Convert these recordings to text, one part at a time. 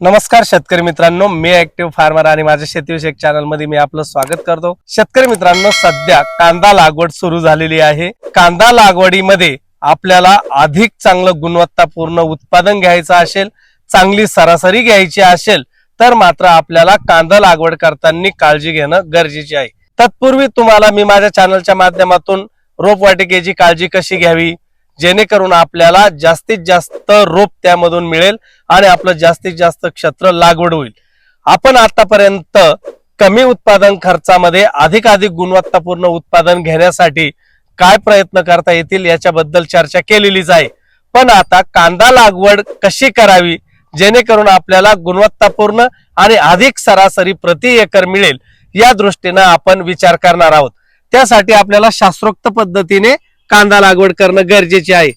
नमस्कार शेतकरी मित्रांनो, मी ऍक्टिव्ह फार्मर आणि माझ्या शेतीविषयक चॅनल मध्ये मी आपलं स्वागत करतो। शेतकरी मित्रांनो, सध्या कांदा लागवड सुरू झालेली आहे। कांदा लागवडीमध्ये आपल्याला अधिक चांगलं गुणवत्तापूर्ण उत्पादन घ्यायचं असेल, चांगली सरासरी घ्यायची असेल तर मात्र आपल्याला कांदा लागवड करताना काळजी घेणं गरजेचे आहे। तत्पूर्वी तुम्हाला मी माझ्या चॅनलच्या माध्यमातून रोपवाटिकेची काळजी कशी घ्यावी, जेणेकरून आपल्याला जास्तीत जास्त रोप त्यामधून मिळेल आणि आपलं जास्तीत जास्त क्षेत्र लागवड होईल। आपण आतापर्यंत कमी उत्पादन खर्चामध्ये अधिक गुणवत्तापूर्ण उत्पादन घेण्यासाठी काय प्रयत्न करता येतील याच्याबद्दल चर्चा केलेलीच आहे। पण आता कांदा लागवड कशी करावी जेणेकरून आपल्याला गुणवत्तापूर्ण आणि अधिक सरासरी प्रति एकर मिळेल या दृष्टीने आपण विचार करणार आहोत। त्यासाठी आपल्याला शास्त्रोक्त पद्धतीने कांदा लागवड करणं गरजेचे आहे।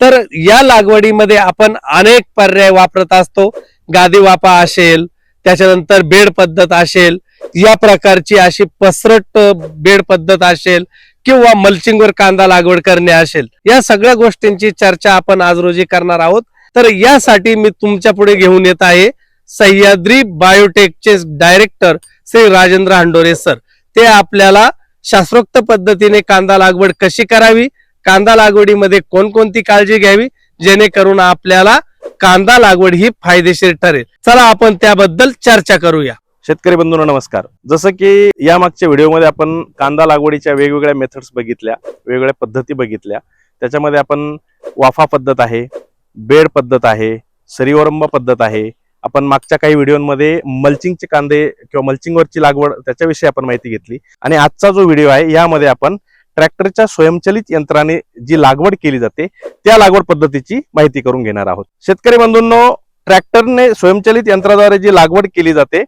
तर या लागवडीमध्ये आपण अनेक पर्याय वापरत असतो। गादी वापा असेल, त्याच्यानंतर बेड पद्धत असेल, या प्रकारची अशी पसरट बेड पद्धत असेल किंवा मल्चिंगवर कांदा लागवड करणे असेल, या सगळ्या गोष्टींची चर्चा आपण आज रोजी करणार आहोत। तर यासाठी मी तुमच्या पुढे घेऊन येत आहे सह्याद्री बायोटेकचे डायरेक्टर श्री राजेंद्र हंडोरे सर। ते आपल्याला शास्त्रोक्त पद्धतीने कांदा लागवड कशी करावी, कांदा लागवडीमध्ये कोणकोणती काळजी घ्यावी जेणेकरून आपल्याला कांदा लागवड ही फायदेशीर ठरेल। चला आपण त्याबद्दल चर्चा करूया। शेतकरी बंधूंनो नमस्कार। जसं की या मागच्या व्हिडिओमध्ये आपण कांदा लागवडीच्या वेगवेगळ्या मेथड्स बघितल्या, वेगवेगळ्या पद्धती बघितल्या। त्याच्यामध्ये आपण वाफा पद्धत आहे, बेड पद्धत आहे, सरीवरंबा पद्धत आहे। आपण मागच्या काही व्हिडिओमध्ये मल्चिंगचे कांदे किंवा मल्चिंगवरची लागवड त्याच्याविषयी आपण माहिती घेतली। आणि आजचा जो व्हिडिओ आहे यामध्ये आपण ट्रॅक्टरच्या स्वयंचलित यंत्राने जी लागवड केली जाते त्या लागवड पद्धतीची माहिती करून घेणार आहोत। शेतकरी बंधूंनो, ट्रॅक्टरने स्वयंचलित यंत्राद्वारे जी लागवड केली जाते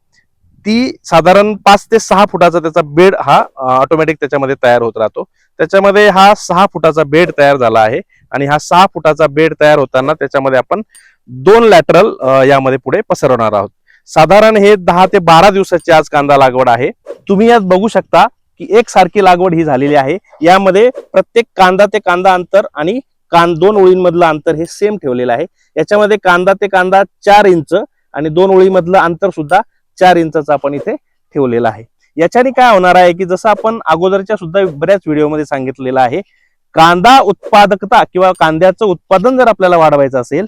ती साधारण 5 ते 6 फुटाचा त्याचा बेड हा ऑटोमॅटिक त्याच्यामध्ये तयार होत राहतो। त्याच्यामध्ये हा 6 फुटाचा बेड तयार झाला आहे आणि हा 6 फुटाचा बेड तयार होताना त्याच्यामध्ये आपण 2 लॅटरल यामध्ये पुढे पसरवणार आहोत। साधारण हे 10 ते 12 दिवसाची आज कांदा लागवड आहे। तुम्ही यात बघू शकता की एकसारखी लागवड ही झालेली आहे। यामध्ये प्रत्येक कांदा ते कांदा अंतर आणि 2 ओळींमधलं अंतर हे सेम ठेवलेलं आहे। याच्यामध्ये कांदा ते कांदा 4 इंच आणि 2 ओळींमधलं अंतर सुद्धा 4 इंचाचं आपण इथे ठेवलेलं आहे। याच्याने काय होणार आहे की जसं आपण अगोदरच्या सुद्धा बऱ्याच व्हिडिओमध्ये सांगितलेलं आहे, कांदा उत्पादकता किंवा कांद्याचं उत्पादन जर आपल्याला वाढवायचं असेल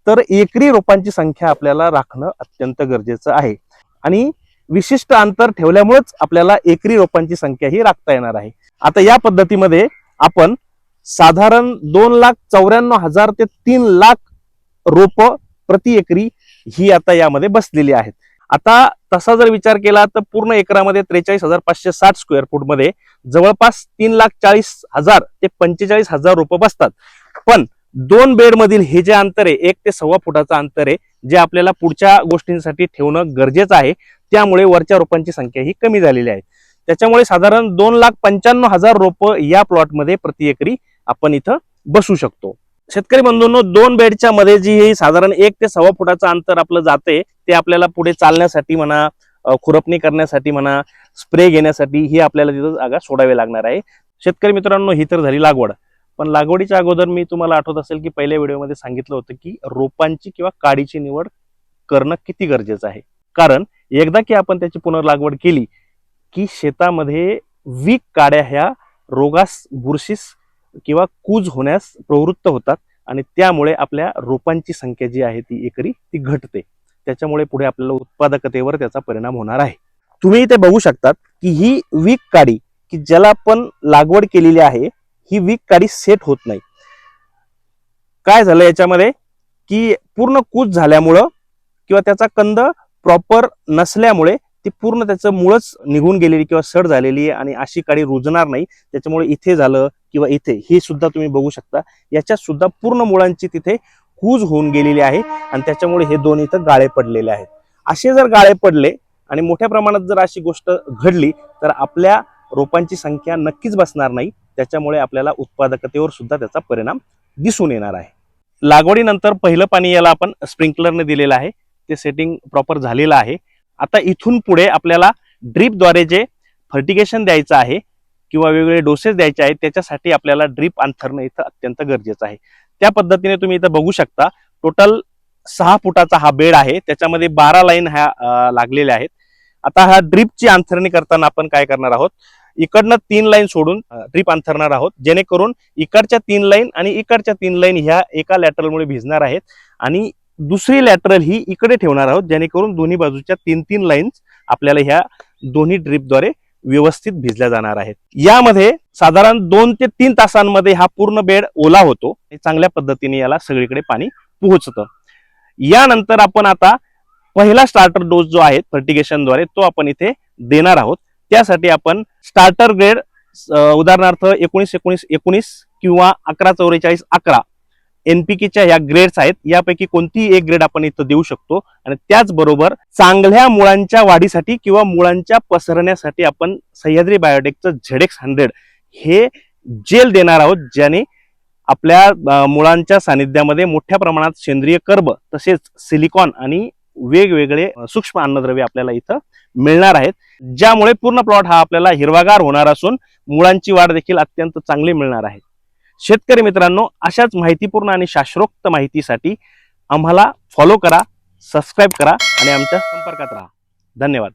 तर एकरी रोपांची संख्या आपल्याला राखणं अत्यंत गरजेचं आहे। आणि विशिष्ट अंतर ठेवल्यामुळेच आपल्याला एकरी रोपांची संख्या ही राखता येणार आहे। आता या पद्धतीमध्ये आपण साधारण 2,94,000 ते 3,00,000 रोप प्रति एकरी ही आता यामध्ये बसलेली आहेत। आता तसा जर विचार केला तर पूर्ण एकरामध्ये 43,560 स्क्वेअर फूट मध्ये जवळपास 3,40,000 ते 45,000 रोप बसतात। पण 2 बेड मधील हे जे अंतर आहे 1 ते 1.25 फुटाचं अंतर आहे, जे आपल्याला पुढच्या गोष्टींसाठी ठेवणं गरजेचं आहे। त्यामुळे वरच्या रोपांची संख्या ही कमी झालेली आहे। त्याच्यामुळे साधारण 2,95,000 रोप या प्लॉटमध्ये प्रति एकरी आपण इथं बसू शकतो। शेतकरी बंधूंनो, 2 बेडच्या मध्ये जी ही साधारण 1 ते 1.25 फुटाचं अंतर आपलं जाते ते आपल्याला पुढे चालण्यासाठी म्हणा, खुरपणी करण्यासाठी म्हणा, स्प्रे घेण्यासाठी ही आपल्याला तिथं जागा सोडावी लागणार आहे। शेतकरी मित्रांनो, ही तर झाली लागवड। पण लागवडीच्या अगोदर मी तुम्हाला आठवत असेल की पहिल्या व्हिडिओमध्ये सांगितलं होतं की रोपांची किंवा काडीची निवड करणं किती गरजेचं आहे। कारण एकदा की आपण त्याची पुनर्लागवड केली की शेतामध्ये वीक काड्या ह्या रोगास, बुरशीस किंवा कूज होण्यास प्रवृत्त होतात आणि त्यामुळे आपल्या रोपांची संख्या जी आहे ती एकरी ती घटते। त्याच्यामुळे पुढे आपल्याला उत्पादकतेवर त्याचा परिणाम होणार आहे। तुम्ही इथे बघू शकतात की ही वीक काडी की ज्याला आपण लागवड केलेली आहे ही वीक काडी सेट होत नाही। काय झालं याच्यामध्ये की पूर्ण कूज झाल्यामुळं किंवा त्याचा कंद प्रॉपर नसल्यामुळे ती पूर्ण त्याचं मुळच निघून गेलेली किंवा सड झालेली आहे आणि अशी काडी रुजणार नाही। त्याच्यामुळे इथे झालं किंवा इथे हे सुद्धा तुम्ही बघू शकता, याच्यात सुद्धा पूर्ण मुळांची तिथे कूज होऊन गेलेली आहे आणि त्याच्यामुळे हे दोन इथं गाळे पडलेले आहेत। असे जर गाळे पडले आणि मोठ्या प्रमाणात जर अशी गोष्ट घडली तर आपल्या रोपांची संख्या नक्कीच बसणार नाही। त्याच्यामुळे आपल्याला उत्पादकतेवर सुद्धा त्याचा परिणाम दिसून येणार आहे। लागवडीनंतर पहिलं पाणी याला आपण स्प्रिंकलरने दिलेलं आहे, ते सेटिंग प्रॉपर झालेलं आहे। आता इथून पुढे आपल्याला ड्रीपद्वारे जे फर्टिगेशन द्यायचं आहे किंवा वेगवेगळे डोसेस द्यायचे आहेत त्याच्यासाठी आपल्याला ड्रीप अंथरणं इथं अत्यंत गरजेचं आहे। त्या पद्धतीने तुम्ही इथं बघू शकता टोटल 6 फुटाचा हा बेड आहे. त्याच्यामध्ये 12 लाईन ह्या लागलेल्या आहेत. आता ह्या ड्रीपची अंथरणी करताना आपण काय करणार आहोत, इकडनं 3 लाईन सोडून ड्रीप अंथरणार आहोत, जेणेकरून इकडच्या 3 लाईन आणि इकडच्या 3 लाईन ह्या एका लॅटरलमुळे भिजणार आहेत आणि दुसरी लॅटरल ही इकडे ठेवणार आहोत, जेणेकरून दोन्ही बाजूच्या 3-3 लाईन्स आपल्याला ह्या दोन्ही ड्रीपद्वारे व्यवस्थित भिजल्या जाणार आहेत. यामध्ये साधारण 2 ते 3 तासांमध्ये हा पूर्ण बेड ओला होतो. चांगल्या पद्धतीने याला सगळीकडे पाणी पोहोचतं. यानंतर आपण आता पहिला स्टार्टर डोस जो आहे फर्टिगेशनद्वारे तो आपण इथे देणार आहोत. त्यासाठी आपण स्टार्टर ग्रेड उदाहरणार्थ 19-19-19 किंवा 11-44-11 NPKच्या या ग्रेड्स आहेत. यापैकी कोणतीही एक ग्रेड आपण इथं देऊ शकतो आणि त्याचबरोबर चांगल्या मुळांच्या वाढीसाठी किंवा मुळांच्या पसरण्यासाठी आपण सह्याद्री बायोटेकचं ZX100 हे जेल देणार आहोत, ज्याने आपल्या मुळांच्या सानिध्यामध्ये मोठ्या प्रमाणात सेंद्रिय कर्ब तसेच सिलिकॉन आणि वेगवेगळे सूक्ष्म अन्नद्रव्य आपल्याला इथं मिळणार आहेत, ज्यामुळे पूर्ण प्लॉट हा आपल्याला हिरवागार होणार असून मुळांची वाढ देखील अत्यंत चांगली मिळणार आहे. शेतकरी मित्रांनो, अशाच माहितीपूर्ण आणि शास्त्रोक्त माहितीसाठी आम्हाला फॉलो करा, सबस्क्राईब करा आणि आमच्या संपर्कात राहा. धन्यवाद.